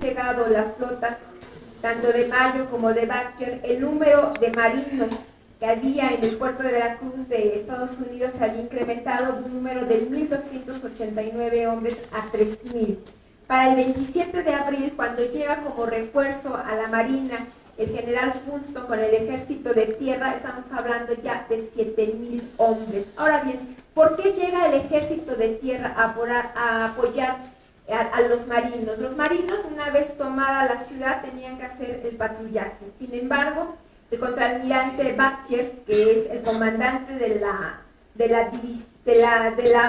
llegado las flotas, tanto de Mayo como de Badger, el número de marinos que había en el puerto de Veracruz de Estados Unidos se había incrementado de un número de 1.289 hombres a 3.000. Para el 27 de abril, cuando llega como refuerzo a la Marina el general Funston con el ejército de tierra, estamos hablando ya de 7.000 hombres. Ahora bien, ¿por qué llega el ejército de tierra a apoyar a los marinos? Los marinos, una vez tomada la ciudad, tenían que hacer el patrullaje. Sin embargo, el contraalmirante Badger, que es el comandante de la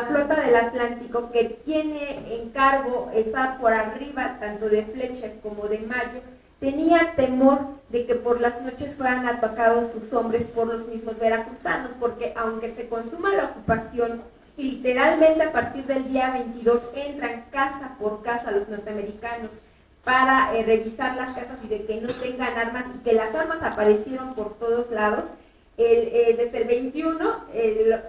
flota del Atlántico, que tiene encargo, está por arriba tanto de Fletcher como de Mayo, tenía temor de que por las noches fueran atacados sus hombres por los mismos veracruzanos, porque aunque se consuma la ocupación y literalmente a partir del día 22 entran casa por casa los norteamericanos para revisar las casas y de que no tengan armas, y que las armas aparecieron por todos lados. Desde el 21,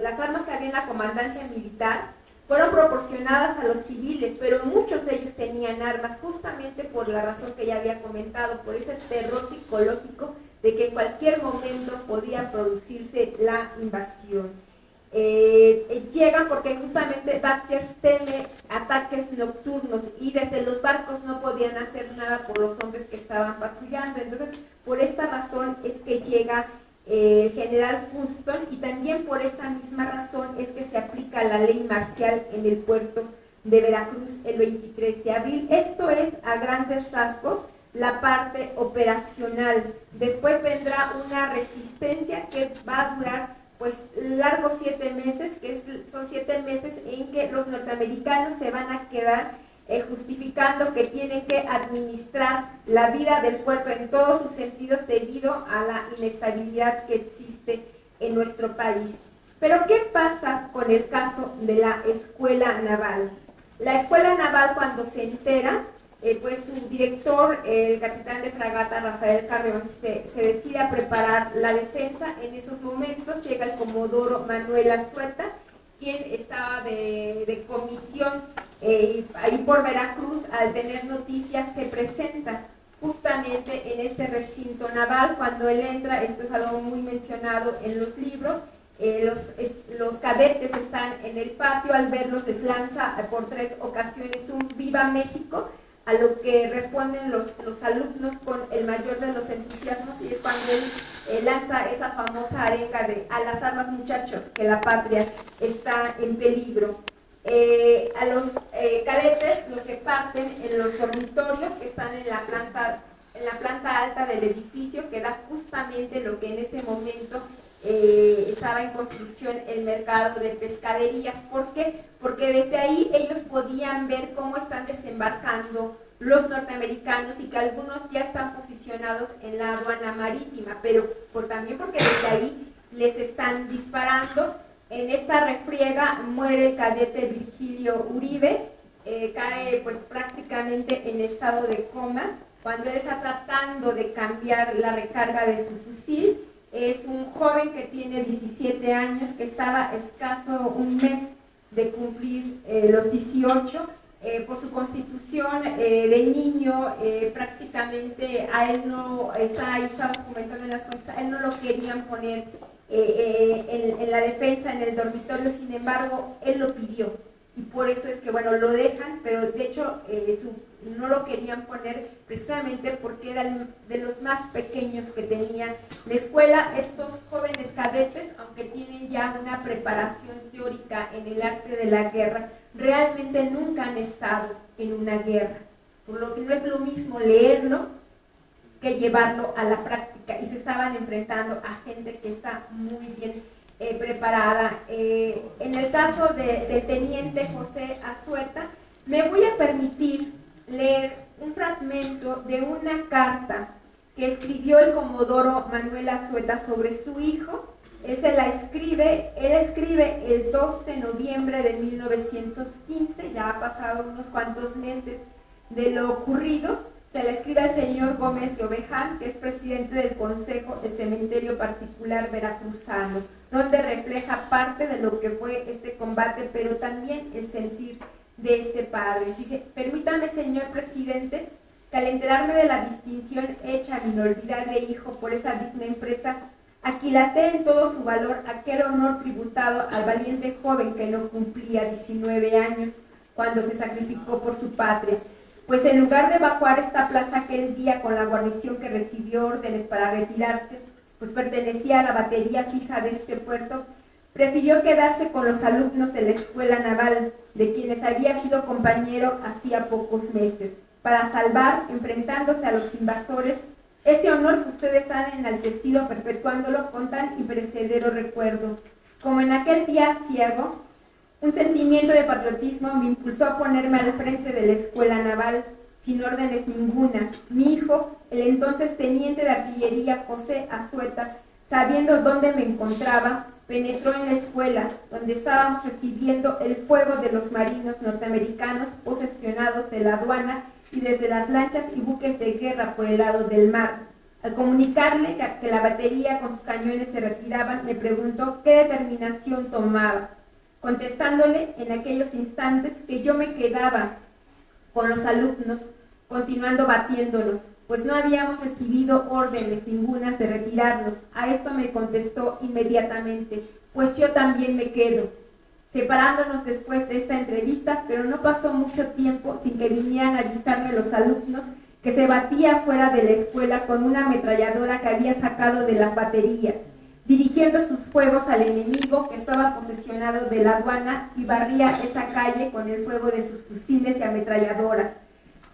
las armas que había en la comandancia militar fueron proporcionadas a los civiles, pero muchos de ellos tenían armas justamente por la razón que ya había comentado, por ese terror psicológico de que en cualquier momento podía producirse la invasión. Llegan porque justamente Badger teme ataques nocturnos y desde los barcos no podían hacer nada por los hombres que estaban patrullando. Entonces, por esta razón es que llega el general Funston, y también por esta misma razón es que se aplica la ley marcial en el puerto de Veracruz el 23 de abril. Esto es, a grandes rasgos, la parte operacional. Después vendrá una resistencia que va a durar pues largos 7 meses, son 7 meses en que los norteamericanos se van a quedar justificando que tienen que administrar la vida del puerto en todos sus sentidos debido a la inestabilidad que existe en nuestro país. Pero ¿qué pasa con el caso de la escuela naval? La escuela naval, cuando se entera, pues su director, el capitán de fragata Rafael Carreón, se decide a preparar la defensa. En esos momentos llega el comodoro Manuel Azueta, quien estaba de comisión ahí por Veracruz. Al tener noticias se presenta justamente en este recinto naval. Cuando él entra, esto es algo muy mencionado en los libros, los cadetes están en el patio. Al verlos les lanza por 3 ocasiones un ¡Viva México!, a lo que responden los alumnos con el mayor de los entusiasmos, y es cuando él lanza esa famosa arenga de "a las armas muchachos, que la patria está en peligro". A los cadetes los reparten en los dormitorios que están en la planta alta del edificio, que da justamente lo que en ese momento estaba en construcción, el mercado de pescaderías. ¿Por qué? Porque desde ahí ellos podían ver cómo están desembarcando los norteamericanos y que algunos ya están posicionados en la aduana marítima, pero también porque desde ahí les están disparando. En esta refriega muere el cadete Virgilio Uribe, cae pues prácticamente en estado de coma cuando él está tratando de cambiar la recarga de su fusil. Es un joven que tiene 17 años, que estaba a escaso un mes de cumplir los 18. Por su constitución de niño, prácticamente a él no, está documentado en las cuentas, a él no lo querían poner en la defensa, en el dormitorio. Sin embargo, él lo pidió, y por eso es que, bueno, lo dejan, pero de hecho no lo querían poner precisamente porque era de los más pequeños que tenía la escuela. Estos jóvenes cadetes, aunque tienen ya una preparación teórica en el arte de la guerra, realmente nunca han estado en una guerra, por lo que no es lo mismo leerlo que llevarlo a la práctica, y se estaban enfrentando a gente que está muy bien preparada. En el caso del teniente José Azueta, me voy a permitir leer un fragmento de una carta que escribió el comodoro Manuel Azueta sobre su hijo. Él escribe el 2 de noviembre de 1915, ya ha pasado unos cuantos meses de lo ocurrido. Se la escribe al señor Gómez de Oveján, que es presidente del Consejo del Cementerio Particular Veracruzano, donde refleja parte de lo que fue este combate, pero también el sentir de este padre. Dice: permítame, señor presidente, que al enterarme de la distinción hecha a mi inolvidable hijo por esa digna empresa, aquilaté en todo su valor aquel honor tributado al valiente joven que no cumplía 19 años cuando se sacrificó por su patria, pues en lugar de evacuar esta plaza aquel día con la guarnición que recibió órdenes para retirarse, pues pertenecía a la batería fija de este puerto, prefirió quedarse con los alumnos de la escuela naval, de quienes había sido compañero hacía pocos meses, para salvar, enfrentándose a los invasores, ese honor que ustedes han enaltecido perpetuándolo con tan imperecedero recuerdo. Como en aquel día ciego, un sentimiento de patriotismo me impulsó a ponerme al frente de la escuela naval, sin órdenes ninguna. Mi hijo, el entonces teniente de artillería José Azueta, sabiendo dónde me encontraba, penetró en la escuela, donde estábamos recibiendo el fuego de los marinos norteamericanos posesionados de la aduana y desde las lanchas y buques de guerra por el lado del mar. Al comunicarle que la batería con sus cañones se retiraban, me preguntó qué determinación tomaba, contestándole en aquellos instantes que yo me quedaba con los alumnos, continuando batiéndolos, pues no habíamos recibido órdenes ningunas de retirarnos. A esto me contestó inmediatamente, pues yo también me quedo. Separándonos después de esta entrevista, pero no pasó mucho tiempo sin que vinieran a avisarme los alumnos que se batía fuera de la escuela con una ametralladora que había sacado de las baterías, dirigiendo sus fuegos al enemigo que estaba posesionado de la aduana y barría esa calle con el fuego de sus fusiles y ametralladoras.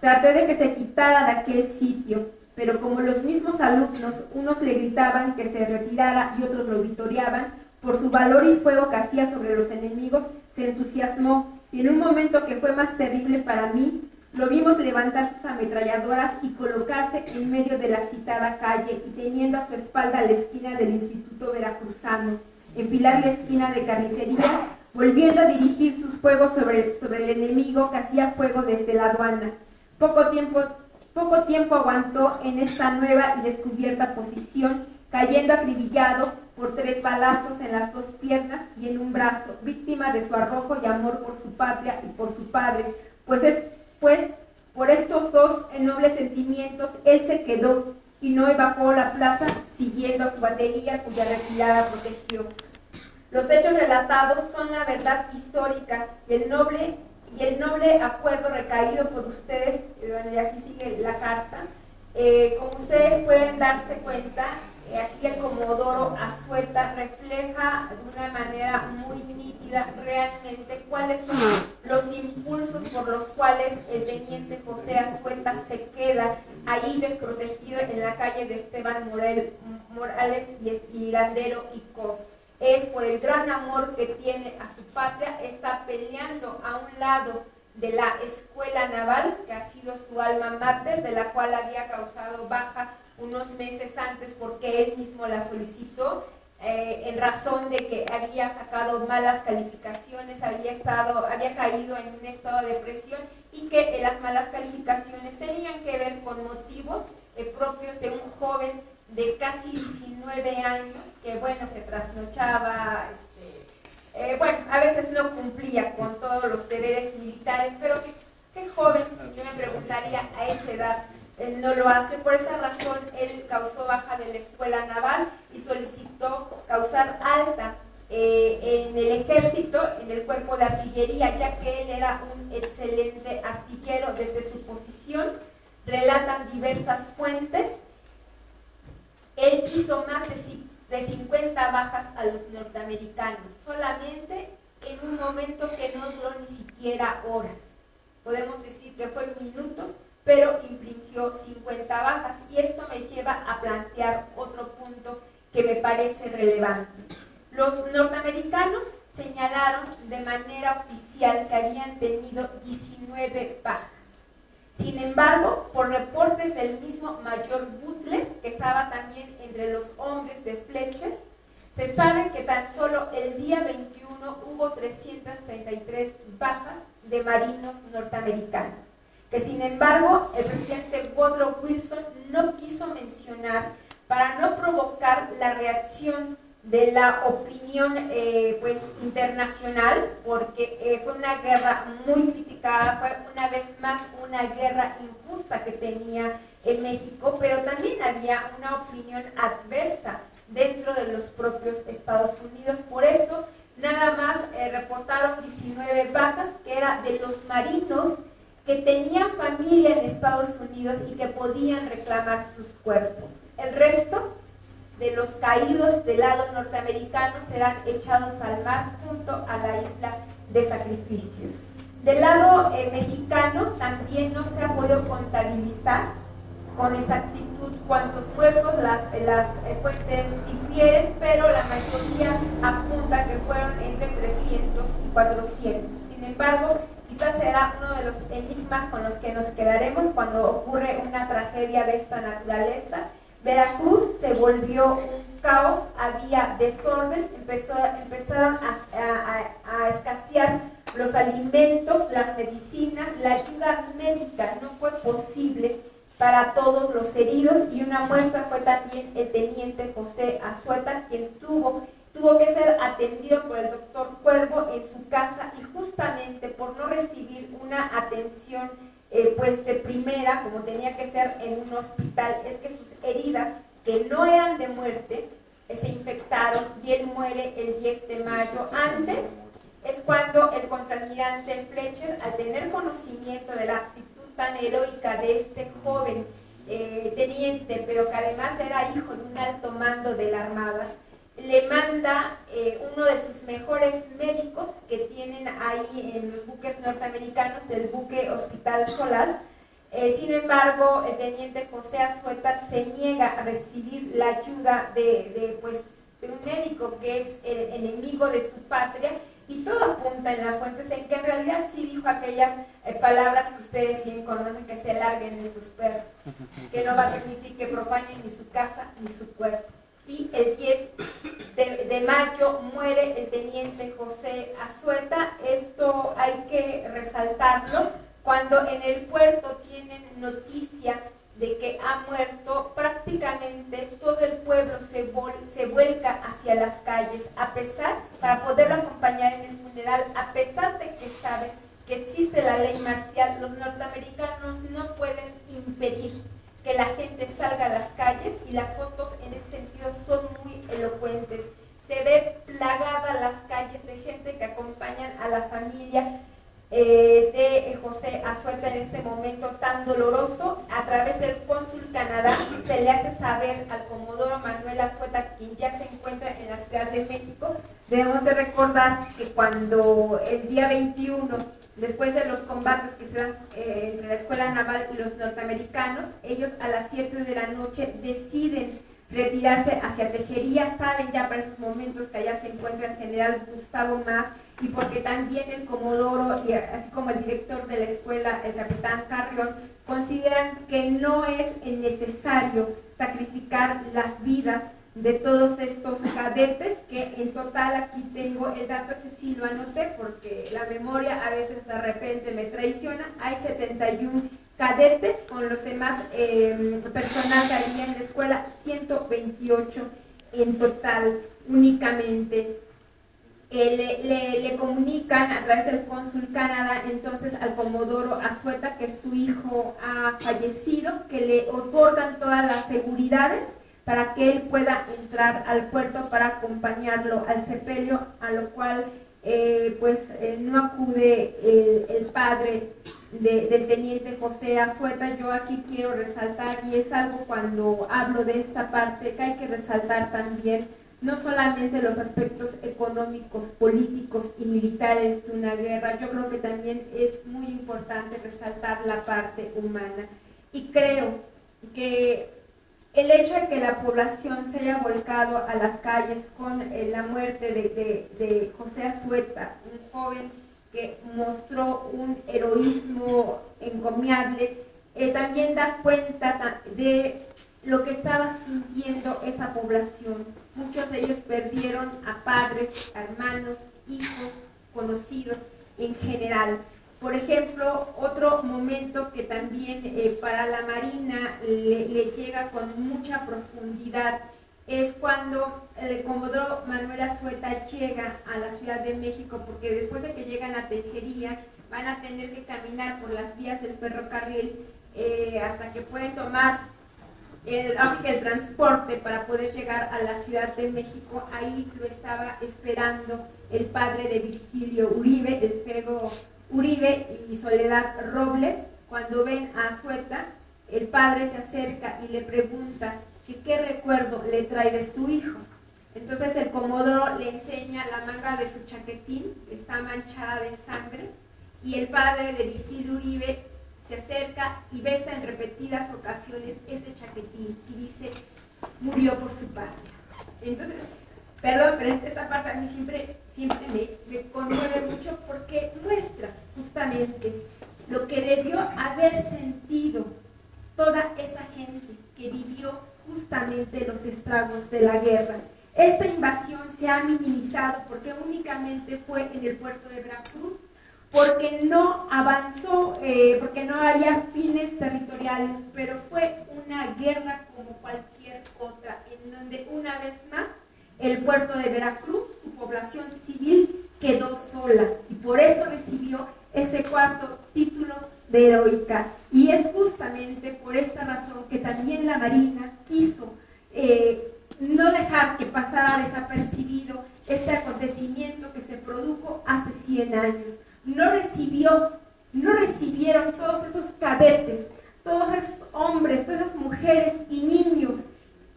Traté de que se quitara de aquel sitio, pero como los mismos alumnos, unos le gritaban que se retirara y otros lo vitoreaban, por su valor y fuego que hacía sobre los enemigos, se entusiasmó, y en un momento que fue más terrible para mí, lo vimos levantar sus ametralladoras y colocarse en medio de la citada calle y teniendo a su espalda la esquina del Instituto Veracruzano, enfilar la esquina de carnicería, volviendo a dirigir sus fuegos sobre el enemigo que hacía fuego desde la aduana. Poco tiempo aguantó en esta nueva y descubierta posición, cayendo acribillado por 3 balazos en las 2 piernas y en un brazo, víctima de su arrojo y amor por su patria y por su padre, pues por estos dos nobles sentimientos él se quedó y no evacuó la plaza siguiendo a su batería cuya retirada protegió. Los hechos relatados son la verdad histórica y el noble acuerdo recaído por ustedes, bueno, y aquí sigue la carta. Como ustedes pueden darse cuenta, aquí el Comodoro Azueta refleja de una manera muy nítida realmente cuáles son los impulsos por los cuales el teniente José Azueta se queda ahí desprotegido en la calle de Esteban Morales y Landero y Cos. Es por el gran amor que tiene a su patria, está peleando a un lado de la escuela naval, que ha sido su alma mater, de la cual había causado baja unos meses antes porque él mismo la solicitó, en razón de que había sacado malas calificaciones, había caído en un estado de depresión y que las malas calificaciones tenían que ver con motivos propios de un joven de casi 19 años que, bueno, se trasnochaba, a veces no cumplía con todos los deberes militares, pero qué joven, yo me preguntaría a esa edad, él no lo hace. Por esa razón él causó baja de la escuela naval y solicitó causar alta en el ejército, en el cuerpo de artillería, ya que él era un excelente artillero desde su posición. Relatan diversas fuentes. Él hizo más de 50 bajas a los norteamericanos, solamente en un momento que no duró ni siquiera horas. Podemos decir que fue minutos, pero infringió 50 bajas. Y esto me lleva a plantear otro punto que me parece relevante. Los norteamericanos señalaron de manera oficial que habían tenido 19 bajas. Sin embargo, por reportes del mismo mayor Butler, que estaba también entre los hombres de Fletcher, se sabe que tan solo el día 21 hubo 333 bajas de marinos norteamericanos, que sin embargo el presidente Woodrow Wilson no quiso mencionar para no provocar la reacción de la opinión pues internacional, porque fue una guerra muy criticada, fue una vez más una guerra injusta que tenía en México, pero también había una opinión adversa dentro de los propios Estados Unidos. Por eso nada más reportaron 19 bajas, que era de los marinos que tenían familia en Estados Unidos y que podían reclamar sus cuerpos. El resto de los caídos del lado norteamericano serán echados al mar junto a la isla de sacrificios. Del lado mexicano también no se ha podido contabilizar con exactitud cuántos muertos, las fuentes difieren, pero la mayoría apunta que fueron entre 300 y 400. Sin embargo, quizás será uno de los enigmas con los que nos quedaremos cuando ocurre una tragedia de esta naturaleza. Veracruz se volvió un caos, había desorden, empezaron a escasear los alimentos, las medicinas, la ayuda médica no fue posible para todos los heridos, y una muestra fue también el teniente José Azueta, quien tuvo que ser atendido por el doctor Cuervo en su casa, y justamente por no recibir una atención pues de primera, como tenía que ser en un hospital, es que sus heridas, que no eran de muerte, se infectaron y él muere el 10 de mayo. Antes es cuando el contraalmirante Fletcher, al tener conocimiento de la actitud tan heroica de este joven teniente, pero que además era hijo de un alto mando de la Armada, le manda uno de sus mejores médicos que tienen ahí en los buques norteamericanos, del buque Hospital Solar. Sin embargo, el teniente José Azueta se niega a recibir la ayuda de un médico que es el enemigo de su patria, y todo apunta en las fuentes en que en realidad sí dijo aquellas palabras que ustedes bien conocen, que se larguen de sus perros, que no va a permitir que profanen ni su casa ni su cuerpo. Y el 10 de mayo muere el teniente José Azueta. Esto hay que resaltarlo. Cuando en el puerto tienen noticia de que ha muerto, prácticamente todo el pueblo se vuelca hacia las calles, para poderlo acompañar en el funeral, a pesar de que saben que existe la ley marcial. Los norteamericanos no pueden impedir que la gente salga a las calles, y las fotos en ese sentido son muy elocuentes. Se ve plagada las calles de gente que acompañan a la familia de José Azueta en este momento tan doloroso. A través del cónsul Canadá se le hace saber al comodoro Manuel Azueta, quien ya se encuentra en la Ciudad de México. Debemos de recordar que cuando el día 21, después de los combates que se dan entre la Escuela Naval y los norteamericanos, ellos a las 7 de la noche deciden retirarse hacia Tejería. Saben ya para esos momentos que allá se encuentra el general Gustavo Mas, y porque también el comodoro, y así como el director de la escuela, el capitán Carrión, consideran que no es necesario sacrificar las vidas de todos estos cadetes, que en total aquí tengo el dato, ese sí lo anoté porque la memoria a veces de repente me traiciona. Hay 71 cadetes, con los demás personal que había en la escuela, 128 en total únicamente. Le comunican a través del cónsul Canadá entonces al comodoro Azueta que su hijo ha fallecido, que le otorgan todas las seguridades para que él pueda entrar al puerto para acompañarlo al sepelio, a lo cual no acude el padre del teniente José Azueta. Yo aquí quiero resaltar, y es algo cuando hablo de esta parte que hay que resaltar también, no solamente los aspectos económicos, políticos y militares de una guerra. Yo creo que también es muy importante resaltar la parte humana, y creo que el hecho de que la población se haya volcado a las calles con la muerte de José Azueta, un joven que mostró un heroísmo encomiable, también da cuenta de lo que estaba sintiendo esa población. Muchos de ellos perdieron a padres, hermanos, hijos, conocidos en general. Por ejemplo, otro momento que también para la Marina le llega con mucha profundidad es cuando el comodoro Manuel Azueta llega a la Ciudad de México, porque después de que llegan a Tejería van a tener que caminar por las vías del ferrocarril hasta que pueden tomar el transporte para poder llegar a la Ciudad de México. Ahí lo estaba esperando el padre de Virgilio Uribe, el Fego Uribe y Soledad Robles. Cuando ven a Azueta, el padre se acerca y le pregunta que qué recuerdo le trae de su hijo. Entonces el comodoro le enseña la manga de su chaquetín, que está manchada de sangre, y el padre de Virgilio Uribe se acerca y besa en repetidas ocasiones ese chaquetín y dice, murió por su patria. Entonces, perdón, pero esta parte a mí siempre me conmueve mucho, porque muestra justamente lo que debió haber sentido toda esa gente que vivió justamente los estragos de la guerra. Esta invasión se ha minimizado porque únicamente fue en el puerto de Veracruz, porque no avanzó, porque no había fines territoriales, pero fue una guerra como cualquier otra, en donde una vez más el puerto de Veracruz, su población civil, quedó sola, y por eso recibió ese cuarto título de heroica. Y es justamente por esta razón que también la Marina quiso no dejar que pasara desapercibido este acontecimiento que se produjo hace 100 años. No recibieron todos esos cadetes, todos esos hombres, todas esas mujeres y niños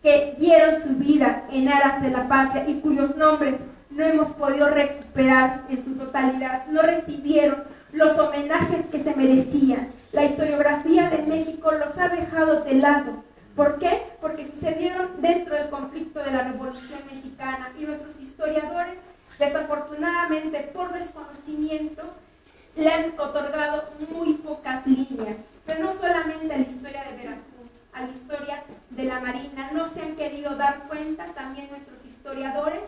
que dieron su vida en aras de la patria y cuyos nombres no hemos podido recuperar en su totalidad. No recibieron los homenajes que se merecían. La historiografía de México los ha dejado de lado. ¿Por qué? Porque sucedieron dentro del conflicto de la Revolución Mexicana, y nuestros historiadores, desafortunadamente por desconocimiento, le han otorgado muy pocas líneas. Pero no solamente a la historia de Veracruz, a la historia de la Marina no se han querido dar cuenta también nuestros historiadores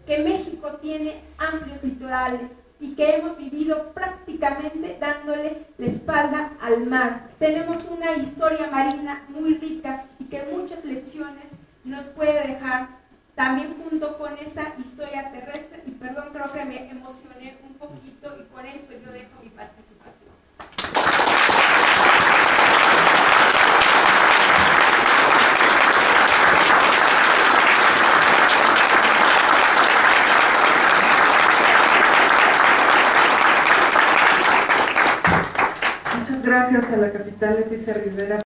que México tiene amplios litorales y que hemos vivido prácticamente dándole la espalda al mar. Tenemos una historia marina muy rica y que muchas lecciones nos puede dejar, también junto con esa historia terrestre. Y perdón, creo que me emocioné un poquito, y con esto yo dejo mi participación. Muchas gracias a la capitán Leticia Rivera.